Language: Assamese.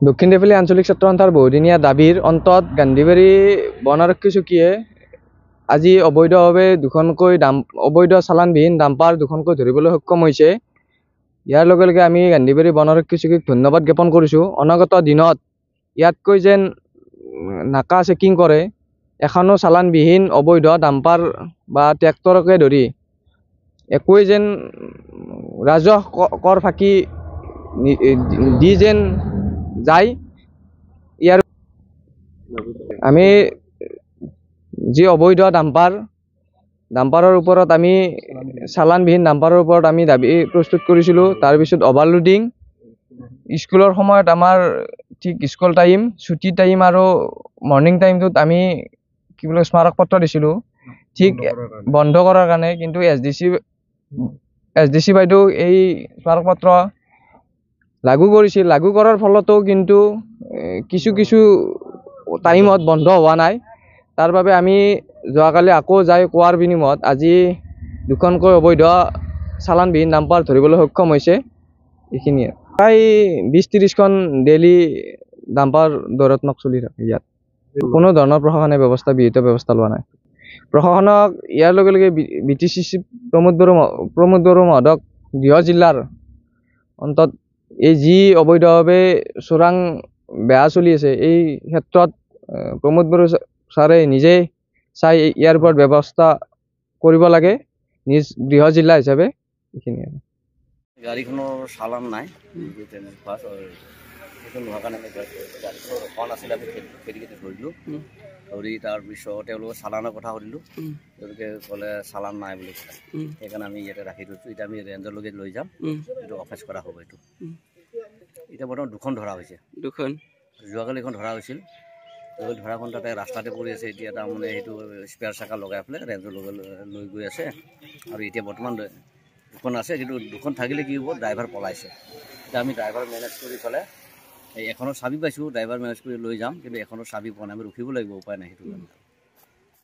দক্ষিণ দেফেলী আঞ্চলিক ছাত্ৰ সন্থাৰ বহুদিনীয়া দাবীৰ অন্তত গান্ধীবাৰী বনাৰক্ষী চকীয়ে আজি অবৈধভাৱে দুখনকৈ অবৈধ চালানবিহীন ডাম্পাৰ দুখনকৈ ধৰিবলৈ সক্ষম হৈছে। ইয়াৰ লগে লগে আমি গান্ধীবাৰী বনাৰক্ষী চকীক ধন্যবাদ জ্ঞাপন কৰিছোঁ। অনাগত দিনত ইয়াতকৈ যেন নাকা চেকিং কৰে, এখনো চালানবিহীন অবৈধ ডাম্পাৰ বা ট্ৰেক্টৰকে ধৰি একোৱে যেন ৰাজহ কৰ ফাঁকি দি যেন যায়। ইয়াৰ আমি যি অবৈধ ডাম্পাৰৰ ওপৰত আমি চালানবিহীন ডাম্পাৰৰ ওপৰত আমি দাবী প্ৰস্তুত কৰিছিলোঁ। তাৰপিছত অভাৰলোডিং, স্কুলৰ সময়ত আমাৰ ঠিক স্কুল টাইম, ছুটি টাইম আৰু মৰ্ণিং টাইমটোত আমি কি বোলে স্মাৰক পত্ৰ দিছিলোঁ ঠিক বন্ধ কৰাৰ কাৰণে, কিন্তু SDC বাইদেউ এই স্মাৰক পত্ৰ লাগু কৰিছিল। লাগু কৰাৰ ফলতো কিন্তু কিছু টাইমত বন্ধ হোৱা নাই। তাৰ বাবে আমি যোৱাকালি আকৌ যাই কোৱাৰ বিনিময়ত আজি দুখনকৈ অবৈধ চালানবিহীন ডাম্পাৰ ধৰিবলৈ সক্ষম হৈছে। এইখিনিয়ে প্ৰায় 20-30খন ডেইলি ডাম্পাৰ দৌৰাত্মক চলি থাকে ইয়াত। কোনো ধৰণৰ প্ৰশাসনে বিহিত ব্যৱস্থা লোৱা নাই। প্ৰশাসনক ইয়াৰ লগে লগে BTC প্ৰমোদ বড়ো মহোদয়ক গৃহ জিলাৰ অন্তত এই যি অবৈধভাৱে চোৰাং বেয়া চলি আছে, এই ক্ষেত্ৰত প্ৰমোদ বড়ো ছাৰে নিজে চাই ইয়াৰ ওপৰত ব্যৱস্থা কৰিব লাগে নিজ গৃহ জিলা হিচাপে। এইখিনিয়ে গাড়ীখনৰ চালান নাই, সেইটো নোহোৱাৰ কাৰণে আমি গাড়ীখনৰ ৰখোৱা নাছিলে, আমি খেদি ধৰিলোঁ। ধৰি তাৰপিছত তেওঁলোকে চালানৰ কথা সুধিলোঁ, তেওঁলোকে ক'লে চালান নাই বুলি ক'লে। সেইকাৰণে আমি ইয়াতে ৰাখি থৈছোঁ। এতিয়া আমি ৰেঞ্জলৈকে লৈ যাম, এইটো অফেচ কৰা হ'ব। এইটো এতিয়া বৰ্তমান দুখন ধৰা হৈছে। যোৱাকালি এখন ধৰা হৈছিল, ধৰাখন তাতে ৰাস্তাতে পৰি আছে। এতিয়া তাৰমানে সেইটো স্পেয়াৰ চাকা লগাই পেলাই ৰেঞ্জৰ লৈ গৈ আছে। আৰু এতিয়া বৰ্তমান দুখন আছে, কিন্তু দুখন থাকিলে কি হ'ব, ড্ৰাইভাৰ পলাইছে। এতিয়া আমি ড্ৰাইভাৰ মেনেজ কৰি পেলাই এখনৰ চাবি পাইছোঁ, ড্ৰাইভাৰ মেনেজ কৰি লৈ যাম, কিন্তু এখনৰ চাবি পোৱা নাই। আমি ৰখিব লাগিব, উপায় নাই সেইটো কাৰণে।